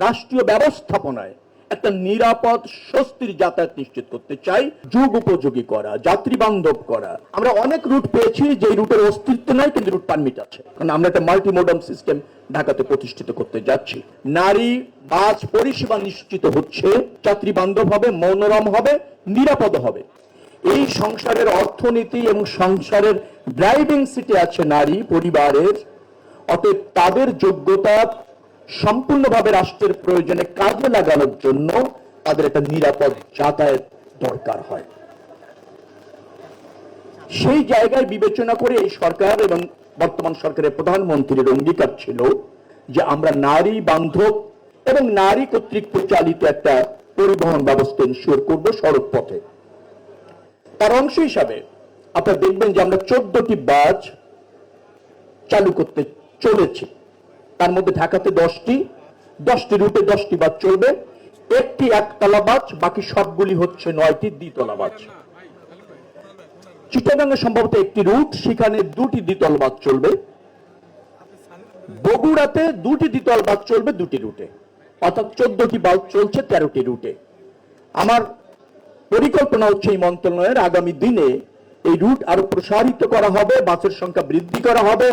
রাষ্ট্রীয় ব্যবস্থাপনায় একটা নিরাপদ স্বস্তির যাতায়াত নিশ্চিত করতে চাই, যুগ উপযোগী করা, যাত্রী বান্ধব করা। আমরা অনেক রুট পেয়েছি যে রুটের অস্তিত্ব নাই, কিন্তু রুট পারমিট আছে, কারণ আমরা একটা মাল্টিমোডাল সিস্টেম ঢাকাতে প্রতিষ্ঠিত করতে যাচ্ছি। নারী বাস পরিষেবা নিশ্চিত হচ্ছে, যাত্রী বান্ধব হবে, মনোরম হবে, নিরাপদ হবে। এই সংসারের অর্থনীতি এবং সংসারের ড্রাইভিং সিটে আছে নারী পরিবারের, অতএব তাদের যোগ্যতা সম্পূর্ণভাবে রাষ্ট্রের প্রয়োজনে কাজে লাগানোর জন্য তাদের একটা নিরাপদ যাতায়াত দরকার হয়। সেই জায়গায় বিবেচনা করে এই সরকার এবং বর্তমান সরকারের প্রধানমন্ত্রীর অঙ্গীকার ছিল যে আমরা নারী বান্ধব এবং নারী কর্তৃক পরিচালিত একটা পরিবহন ব্যবস্থা ইনশিওর করব সড়ক পথে। তার অংশ হিসাবে আপনারা দেখবেন যে আমরা 14টি বাস চালু করতে চলেছি। তার মধ্যে ঢাকাতে 10টি রুটে 10টি বাস চলবে, একটি একতলা বাস, বাকি সবগুলি হচ্ছে 9টি দ্বিতলা বাস। চিটাগাঙ্গে সম্ভবত একটি রুট, সেখানে 2টি দ্বিতল বাস চলবে। বগুড়াতে 2টি দ্বিতল বাস চলবে 2টি রুটে, অর্থাৎ 14টি বাস চলছে 13টি রুটে। আমার পরিকল্পনা হচ্ছে এই মন্ত্রণালয়ের আগামী দিনে এই রুট আরো প্রসারিত করা হবে, বাসের সংখ্যা বৃদ্ধি করা হবে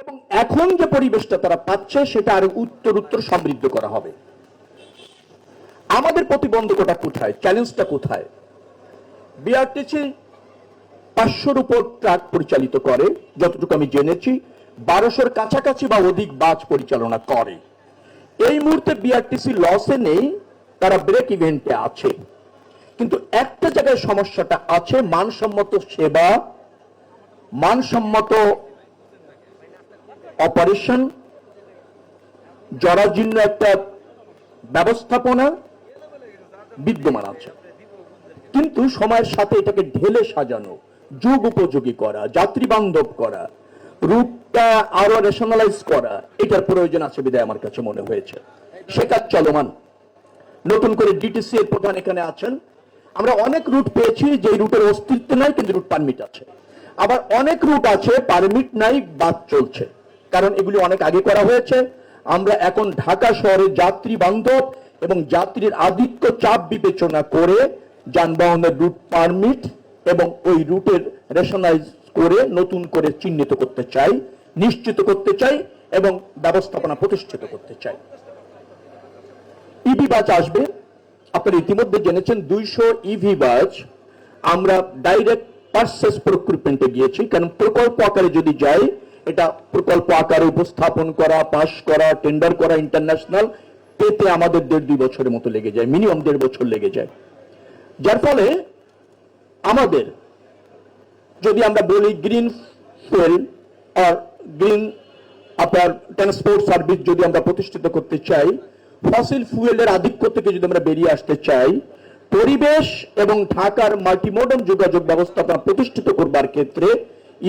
এবং এখন যে পরিবেশটা তারা পাচ্ছে সেটা আরো উত্তর সমৃদ্ধ করা হবে। আমাদের প্রতিবন্ধকতা কোথায়, চ্যালেঞ্জটা কোথায়? বিআরটিসি 500-র উপর ট্রাক পরিচালিত করে, যতটুকু আমি জেনেছি 1200-র কাছাকাছি বা অধিক বাস পরিচালনা করে। এই মুহূর্তে বিআরটিসি লসে নেই, তারা ব্রেক ইভেন্টে আছে, কিন্তু একটা জায়গায় সমস্যাটা আছে, মানসম্মত সেবা, মানসম্মত অপারেশন, জরাজীর্ণ একটা ব্যবস্থাপনা বিদ্যমান আছে। কিন্তু সময়ের সাথে এটাকে ঢেলে সাজানো, যুগ উপযোগী করা, যাত্রী বান্ধব করা, রুটটা আরো রেশনালাইজ করা, এটার প্রয়োজন আছে বিধায় আমার কাছে মনে হয়েছে। সে কাজ চলমান। নতুন করে ডিটিসি এর প্রধান এখানে আছেন। আমরা অনেক রুট পেয়েছি যে রুটের অস্তিত্ব নাই, কিন্তু রুট পারমিট আছে। আবার অনেক রুট আছে পারমিট নাই, বাস চলছে, কারণ এগুলি অনেক আগে করা হয়েছে। আমরা এখন ঢাকা শহরে যাত্রী বান্ধব এবং যাত্রীর আধিক্য চাপ বিবেচনা করে যানবাহনের রুট পারমিট এবং ওই রুটের রেশনালাইজ করে নতুন করে চিহ্নিত করতে চাই, নিশ্চিত করতে চাই এবং ব্যবস্থাপনা প্রতিষ্ঠিত করতে চাই। ইভি বাস আসবে, আপনারা ইতিমধ্যে জেনেছেন 200 ইভি বাস আমরা ডাইরেক্ট পারচেজ প্রক্রিপমেন্টে গিয়েছি, কারণ প্রকল্প আকারে যদি যাই, এটা প্রকল্প আকারে উপস্থাপন করা, পাস করা, টেন্ডার করা, ইন্টারন্যাশনাল পেতে আমাদের 1.5-2 বছরের মতো লেগে যায়, মিনিমাম 1.5 বছর লেগে যায়। যার ফলে আমাদের যদি আমরা বলি গ্রিন ফুয়েল আর গ্রিন আপনার ট্রান্সপোর্ট সার্ভিস যদি আমরা প্রতিষ্ঠিত করতে চাই, ফসিল ফুয়েলের আধিক্য থেকে যদি আমরা বেরিয়ে আসতে চাই, পরিবেশ এবং ঢাকার মাল্টিমোডাল যোগাযোগ ব্যবস্থাপনা প্রতিষ্ঠিত করবার ক্ষেত্রে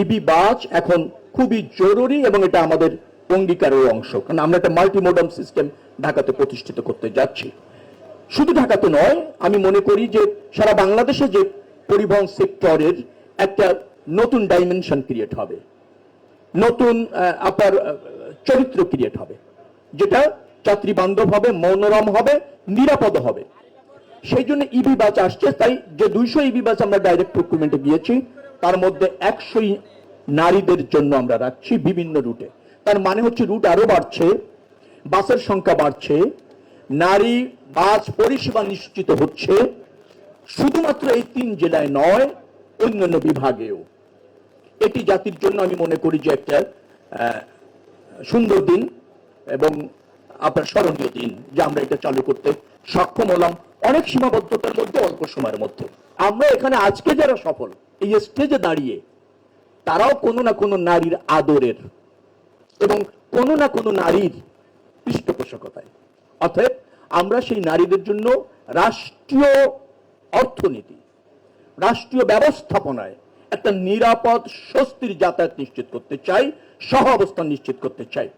ইভি বাস এখন খুবই জরুরি এবং এটা আমাদের অঙ্গীকারের অংশ, কারণ আমরা একটা মাল্টিমোডাল সিস্টেম ঢাকাতে প্রতিষ্ঠিত করতে যাচ্ছি। শুধু ঢাকাতে নয়, আমি মনে করি যে সারা বাংলাদেশে যে পরিবহন সেক্টরের একটা নতুন ডাইমেনশন ক্রিয়েট হবে, নতুন আপনার চরিত্র ক্রিয়েট হবে, যেটা যাত্রী বান্ধব হবে, মনোরম হবে, নিরাপদ হবে। সেই জন্য ইভি বাস আসছে। তাই যে 200 ইভি বাস আমরা ডাইরেক্ট প্রক্রিমেন্টে গিয়েছি, তার মধ্যে 100 নারীদের জন্য আমরা রাখছি বিভিন্ন রুটে। তার মানে হচ্ছে রুট আরো বাড়ছে, বাসের সংখ্যা বাড়ছে, নারী বাস পরিষেবা নিশ্চিত হচ্ছে, শুধুমাত্র এই 3 জেলায় নয়, অন্যান্য বিভাগেও। এটি জাতির জন্য আমি মনে করি যে একটা সুন্দর দিন এবং আপনার স্মরণীয় দিন, যে আমরা এটা চালু করতে সক্ষম হলাম অনেক সীমাবদ্ধতার মধ্যে, অল্প সময়ের মধ্যে। আমরা এখানে আজকে যারা সফল, এই স্টেজে দাঁড়িয়ে, তারাও কোনো না কোনো নারীর আদরের এবং কোনো না কোনো নারীর পৃষ্ঠপোষকতায়। অর্থাৎ আমরা সেই নারীদের জন্য রাষ্ট্রীয় অর্থনীতি, রাষ্ট্রীয় ব্যবস্থাপনায় একটা নিরাপদ স্বস্তির যাতায়াত নিশ্চিত করতে চাই, সহ অবস্থান নিশ্চিত করতে চাই।